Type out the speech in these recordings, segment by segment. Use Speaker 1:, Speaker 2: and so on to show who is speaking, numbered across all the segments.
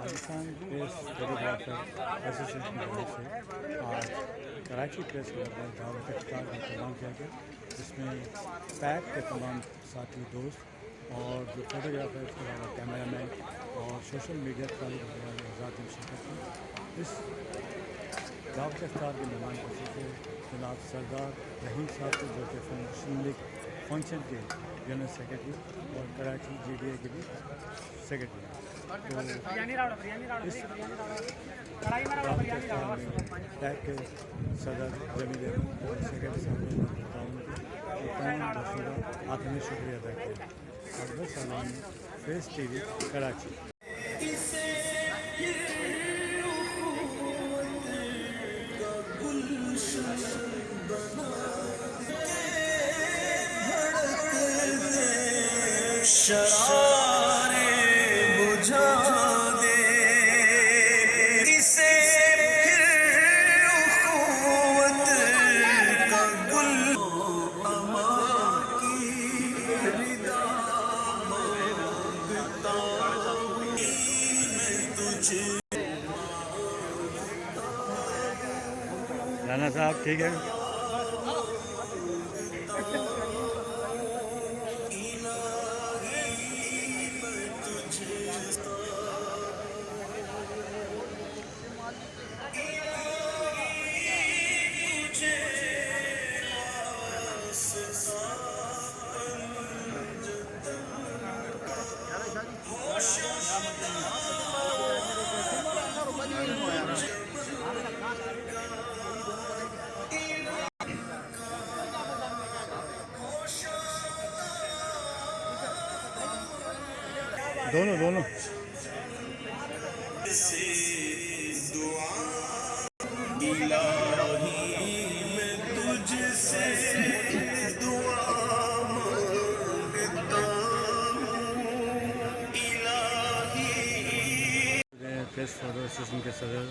Speaker 1: Pakistan press photographer association की तरफ से आज कराची प्रेस क्लब में दावत इफ्तार का प्रोग्राम किया गया, जिसमें पैक के तमाम साथी दोस्त और जो फोटोग्राफर इसके अलावा कैमरामैन और सोशल मीडिया का आज़ाद में शिरकत की। इस दावत इफ्तार के मेहमान के जनाब सरदार रहीम साहब को जो कि मुस्लिम लीग फंक्शन के जनरल सेक्रेटरी और कराची GDA के भी सेक्रेटरी हैं। तो इस टैग के सदर जमील और सेक्रेटरी साहब ने तमाम दोस्तों का आखिरी शुक्रिया अदा किया। अकबर सलाम, फेस TV, कराची।
Speaker 2: शरारे बुझा दे इसे फिर उखुवत का गुल अमा की रिदा मांगता मैं तुझे।
Speaker 1: राना साहब ठीक है। दोनों प्रेस फोटो एसोसिएशन के सदर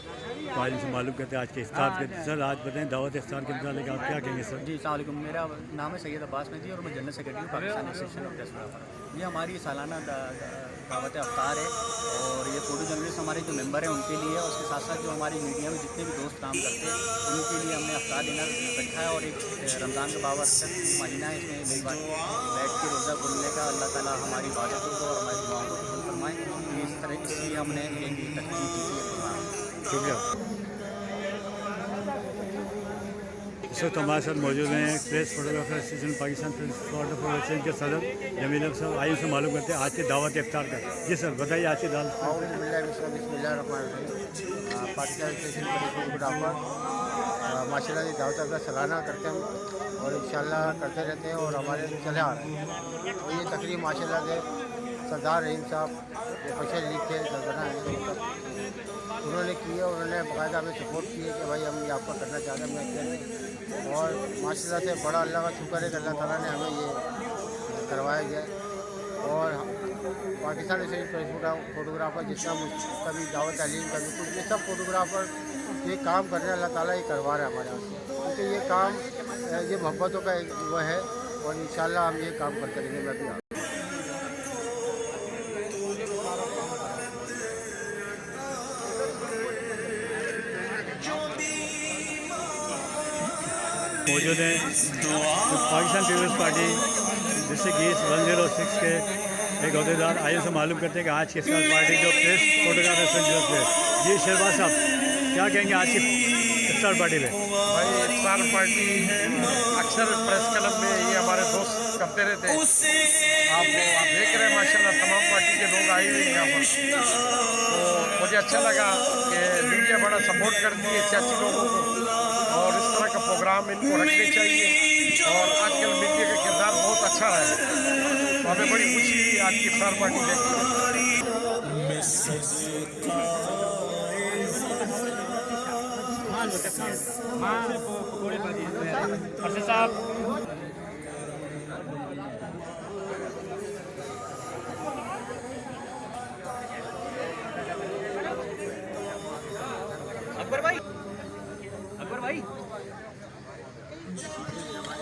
Speaker 1: तालिम से मालूम करते हैं आज के इफ्तार के। सर आज बताएं दावत इफ्तार के मतलब आप क्या कहेंगे सर?
Speaker 3: जी अस्सलाम वालेकुम, मेरा नाम है सैयद अब्बास नदी और मैं general secretary Pakistan association of press photographer. ये हमारी सालाना दावत इफ्तार है और ये फोटो जर्नलिस्ट हमारे जो मेंबर हैं उनके लिए, और उसके साथ साथ जो हमारी मीडिया में जितने भी दोस्त काम करते हैं उनके लिए हमने इफ्तार डिनर रखा है। और एक रमज़ान का बाबरकत महीना है, इसमें बैठ के रोज़ा खोलने का अल्लाह ताला हमारी इबादतों को और हमारी दुआओं को कबूल फरमाएँ। इस तरह इसलिए हमने एक तकरीर की थी।
Speaker 1: शुक्रिया। इस वक्त हमारे साथ मौजूद हैं press photographer association Pakistan press photographer association के सदर जमील साहब। आइए से मालूम करते हैं आज की दावत इफ्तार का। जी सर बताइए आज की दावत।
Speaker 4: पाकिस्तान एसोसिएशन प्रेस फोटोग्राफर माशाल्लाह ये दावत का सालाना करते हैं और इंशाल्लाह करते रहते हैं और हमारे चले आ रहे हैं। और ये तकरीब माशाल्लाह से सरदार रहीम साहब जो फशल लीग के सरगना हैं उन्होंने की है। उन्होंने बाकायदा हमें सपोर्ट की है कि भाई हम ये आपका करना चाहते हैं, मैं कह। और माशाल्लाह से बड़ा अल्लाह का शुक्र है कि अल्लाह ताला ने हमें ये करवाया गया। और पाकिस्तान एसोसिएशन फोटोग्राफर जितना कभी दावत तालीम कभी कुछ ये सब फोटोग्राफर ये काम कर रहे हैं, अल्लाह ताला ये करवा रहा है हमारे यहाँ से, क्योंकि ये काम ये मोहब्बतों का वो है। और इंशाल्लाह हम ये काम करते रहेंगे। मैं भी
Speaker 1: मौजूद हैं तो Pakistan Peoples Party district east 106 के एक अहदेदार। आइए से मालूम करते हैं कि आज की इफ्तार पार्टी जो प्रेस फोटोग्राफर संजोग है। जी शहबाज साहब क्या कहेंगे आज की इफ्तार पार्टी में?
Speaker 5: भाई इफ्तार पार्टी अक्सर प्रेस क्लब में ये हमारे दोस्त करते रहते हैं। आप देख रहे हैं माशाल्लाह तमाम पार्टी के लोग आए हुए हैं यहाँ पर। तो मुझे अच्छा लगा कि मीडिया बड़ा सपोर्ट करती है सियासी लोगों को और इस तरह का प्रोग्राम इनको रखने चाहिए। और आजकल मीडिया का किरदार बहुत अच्छा है, तो हमें बड़ी खुशी हुई आज की इफ्तार पार्टी देखकर।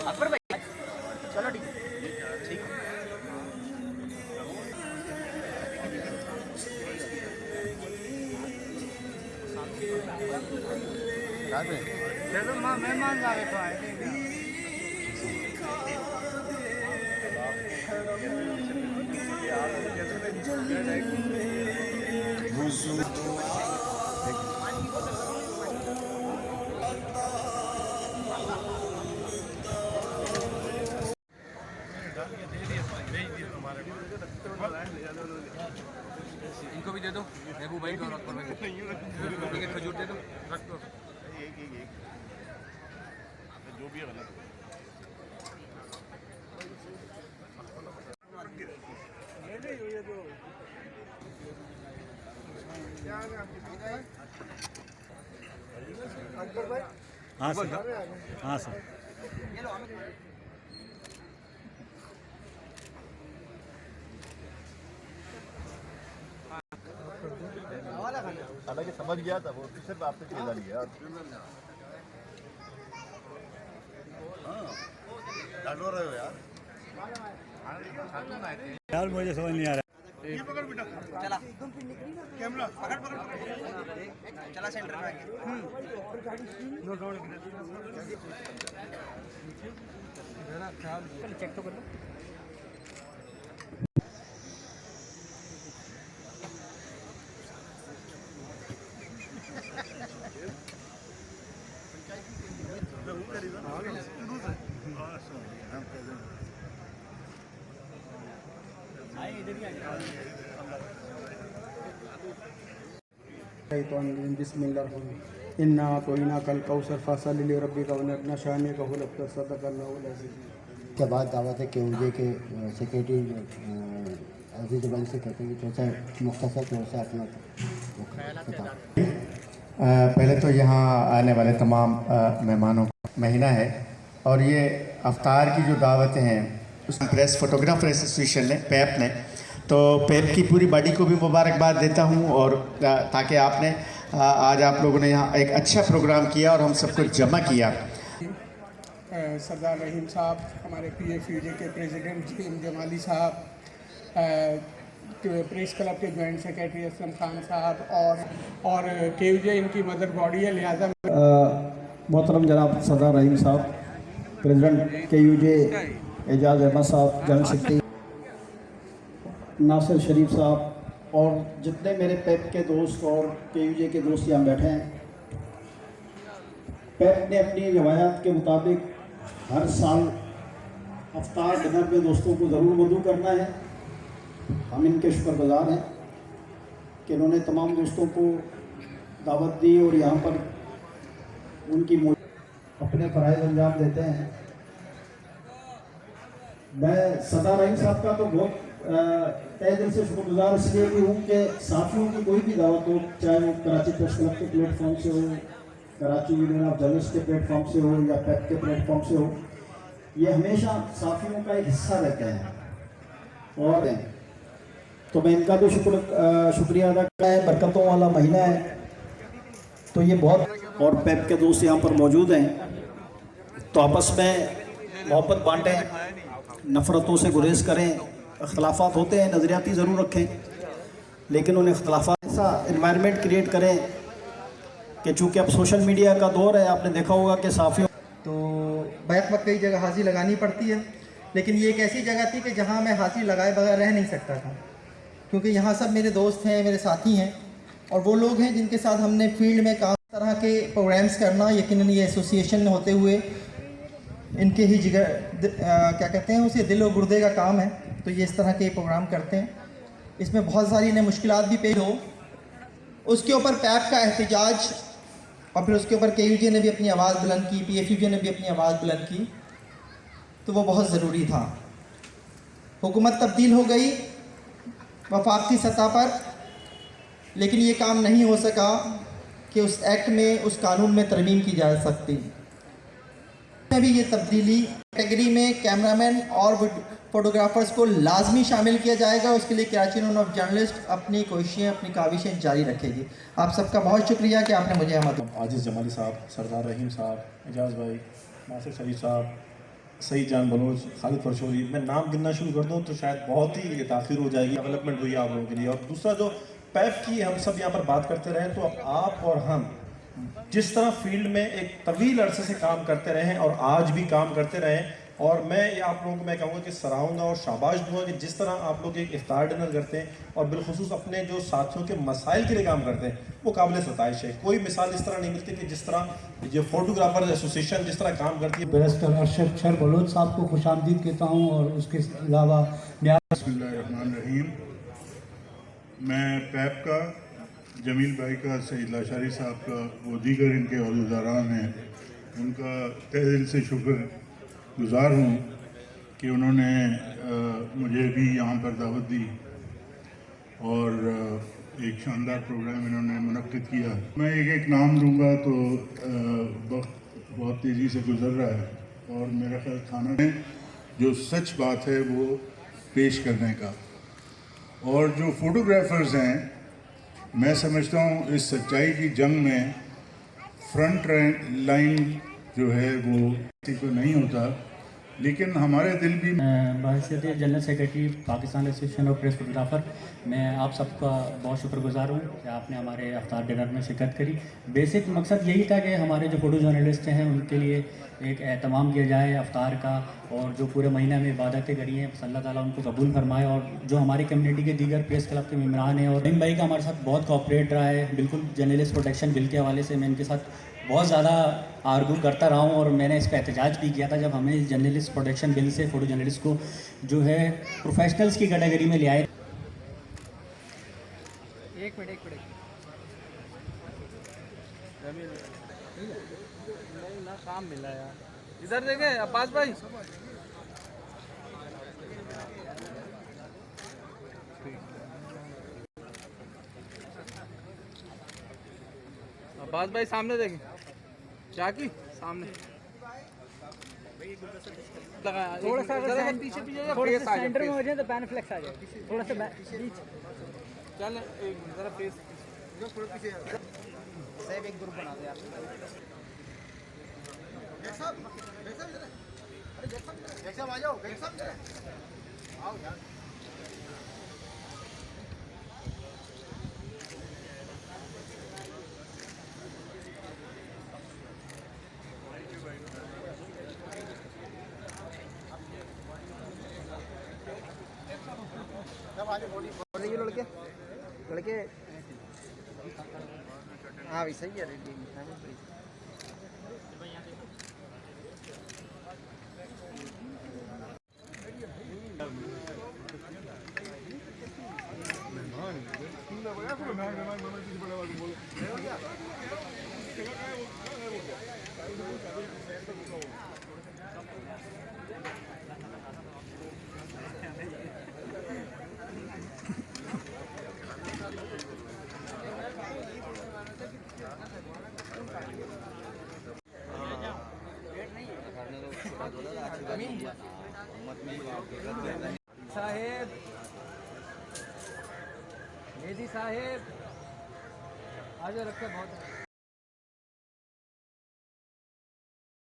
Speaker 3: अकबर भाई चलो ठीक है। इनको भी दे दो, महबूब भाई को और अकबर भाई को। ठीक है, खजूर दे दो, रख दो।
Speaker 1: हाँ सर, हाँ सर।
Speaker 6: हालांकि समझ गया था वो, सिर्फ आपसे चेला लिया। डालो रहे हो यार।
Speaker 1: यार मुझे समझ नहीं आ रहा।
Speaker 3: चला कैमरा पकड़ चला सेंटर में आके। चेक तो कर लो।
Speaker 7: इन्ना तो इना कल कौसर फासल रब्बी का वनरना शान का हुलफ्तर सदक़ल्लाहुल अज़ीज़।
Speaker 4: के बाद दावत है KUJ के सेक्रेटरी अजीज भाई से कहते हैं कि थोड़ा सा मुख्तसर थोड़ा सा अपना
Speaker 8: पहले तो यहाँ आने वाले तमाम मेहमानों का महीना है और ये अफ्तार की जो दावतें हैं उस प्रेस फोटोग्राफर एसोसिएशन ने पैप ने, तो पैप की पूरी बॉडी को भी मुबारकबाद देता हूँ और ताकि आपने आज आप लोगों ने यहाँ एक अच्छा प्रोग्राम किया और हम सबको जमा किया।
Speaker 7: सरदार रहीम साहब, हमारे PFUJ के प्रेसिडेंट जीएम जमाली साहब, प्रेस क्लब के जॉइंट सेक्रेटरी असलम खान साहब और KUJ इनकी मदर बॉडी है, लिहाजा
Speaker 9: मोहतरम जनाब सरदार रहीम साहब, प्रेसिडेंट KUJ एजाज अहमद साहब, जनरल सेक्रेटरी नासिर शरीफ साहब और जितने मेरे पैप के दोस्त और KUJ के दोस्त यहाँ बैठे हैं। पैप ने अपनी रवायात के मुताबिक हर साल अफ्तार डिनर में दोस्तों को ज़रूर मदऊ करना है। हम इनके शुक्रगुजार हैं कि इन्होंने तमाम दोस्तों को दावत दी और यहाँ पर उनकी अपने फ़राइज़ अंजाम देते हैं। मैं सरदार रहीम साहब का तो बहुत तहे दिल से शुक्रगुजार इसलिए भी हूँ कि साथियों की कोई भी दावत हो, चाहे वो कराची प्रेस क्लब के प्लेटफॉर्म से हो, कराची यूनियन ऑफ जर्नलिस्ट के प्लेटफॉर्म से हो या पैप के प्लेटफॉर्म से हो, ये हमेशा साथियों का एक हिस्सा रहते हैं। और तो मैं इनका भी शुक्रिया अदा करना है। बरकतों वाला महीना है तो ये बहुत, और पैप के दोस्त यहाँ पर मौजूद हैं तो आपस में मोहब्बत बांटें, नफ़रतों से गुरेज करें। अख्तलाफात होते हैं, नज़रियाती ज़रूर रखें, लेकिन उन अख्तलाफात ऐसा इन्वायरमेंट क्रिएट करें कि चूँकि अब सोशल मीडिया का दौर है, आपने देखा होगा कि साफ़ियों
Speaker 10: तो बैक वक्त कई जगह हाज़िरी लगानी पड़ती है, लेकिन ये एक ऐसी जगह थी कि जहाँ मैं हाज़िरी लगाए बगैर रह नहीं सकता था, क्योंकि यहाँ सब मेरे दोस्त हैं, मेरे साथी हैं और वो लोग हैं जिनके साथ हमने फील्ड में काम तरह के प्रोग्राम्स करना, यकीनन ये एसोसिएशन होते हुए इनके ही जिगर क्या कहते हैं उसे दिल और गुर्दे का काम है, तो ये इस तरह के प्रोग्राम करते हैं। इसमें बहुत सारी इन्हें मुश्किलात भी पेश हो, उसके ऊपर पैप का एहतजाज और फिर उसके ऊपर KUJ ने भी अपनी आवाज़ बुलंद की, PFUJ ने भी अपनी आवाज़ बुलंद की, तो वो बहुत ज़रूरी था। हुकूमत तब्दील हो गई वफाकी सतह पर, लेकिन ये काम नहीं हो सका कि उस एक्ट में, उस कानून में तरमीम की जा सकती। में भी ये तब्दीली कैटेगरी में कैमरामैन और फोटोग्राफर्स को लाजमी शामिल किया जाएगा। उसके लिए कराची यूनियन ऑफ जर्नलिस्ट अपनी कोशिशें, अपनी काविशें जारी रखेगी। आप सबका बहुत शुक्रिया कि आपने मुझे मदद।
Speaker 11: आजिज़ जमाली साहब, सरदार रहीम साहब, एजाज भाई, नासिर शरीफ साहब, सईद जान बलोच, खालिद फरशोरी, मैं नाम गिनना शुरू कर दूँ तो शायद बहुत ही ताख़िर हो जाएगी। डेवलपमेंट हुई आप लोगों के लिए। और दूसरा जो पैप की हम सब यहाँ पर बात करते रहे, तो आप और हम जिस तरह फील्ड में एक तवील अरसे से काम करते रहे हैं और आज भी काम करते रहें, और मैं ये आप लोगों को मैं कहूँगा कि सराहूँगा और शाबाश दूंगा कि जिस तरह आप लोग एक इफ्तार डिनर करते हैं और बिलखुसूस अपने जो साथियों के मसाइल के लिए काम करते हैं, वो काबिल सताइश है। कोई मिसाल इस तरह नहीं मिलती कि जिस तरह ये फोटोग्राफर एसोसिएशन जिस तरह काम करती है।
Speaker 12: बैरिस्टर अरशद शर बलोच साहब को खुशामदीद कहता हूँ और उसके अलावा
Speaker 6: बिस्मिल्लाहिर्रहमानिर्रहीम। मैं पैप का, जमील भाई का, सईद लाशारी साहब का, वो दीगर इनके अहदेदारान हैं, उनका तहे दिल से शुक्रगुजार हूँ कि उन्होंने मुझे भी यहाँ पर दावत दी और एक शानदार प्रोग्राम इन्होंने मुनक्किद किया। मैं एक नाम दूंगा तो वक्त बहुत तेज़ी से गुजर रहा है और मेरा ख्याल खाना में जो सच बात है वो पेश करने का, और जो फोटोग्राफर्स हैं, मैं समझता हूँ इस सच्चाई की जंग में फ्रंट लाइन जो है वो किसी को नहीं होता, लेकिन हमारे दिल भी।
Speaker 3: बहैसियत general secretary Pakistan association of press photographer, मैं आप सबका बहुत शुक्रगुजार हूँ कि आपने हमारे अफ्तार डिनर में शिरकत करी। बेसिक मकसद यही था कि हमारे जो फ़ोटो जर्नलिस्ट हैं उनके लिए एक एहतमाम किया जाए अफ्तार का, और जो पूरे महीना में इबादतें करी हैं अल्लाह ताला उनको कबूल फरमाए, और जो हमारी कम्युनिटी के दीगर प्रेस क्लब के मेम्बरान हैं, और रहीम भाई का हमारे साथ बहुत कोऑपरेट रहा है। बिल्कुल जर्नलिस्ट प्रोटेक्शन बिल के हवाले से मैं इनके साथ बहुत ज़्यादा आर्गू करता रहा हूँ, और मैंने इस पर एहतजाज भी किया था जब हमें जर्नलिस्ट प्रोटेक्शन बिल से फ़ोटो जर्नलिस्ट को जो है प्रोफेशनल्स की कैटेगरी में ले आए।
Speaker 10: एक मिनट ना काम मिला यार, इधर देखें अब्बास भाई। अब्बास भाई सामने देखें, जाकी सामने थोड़ा सा पीछे सेंटर में हो जाए तो पैन फ्लेक्स आ जाए, थोड़ा सा बीच चल एक जरा फेस सब एक ग्रुप बना दे यार। आ जाओ आओ यार। लड़के हाँ भी सही है रेडी। साहेब मेहदी साहेब आज रखा बहुत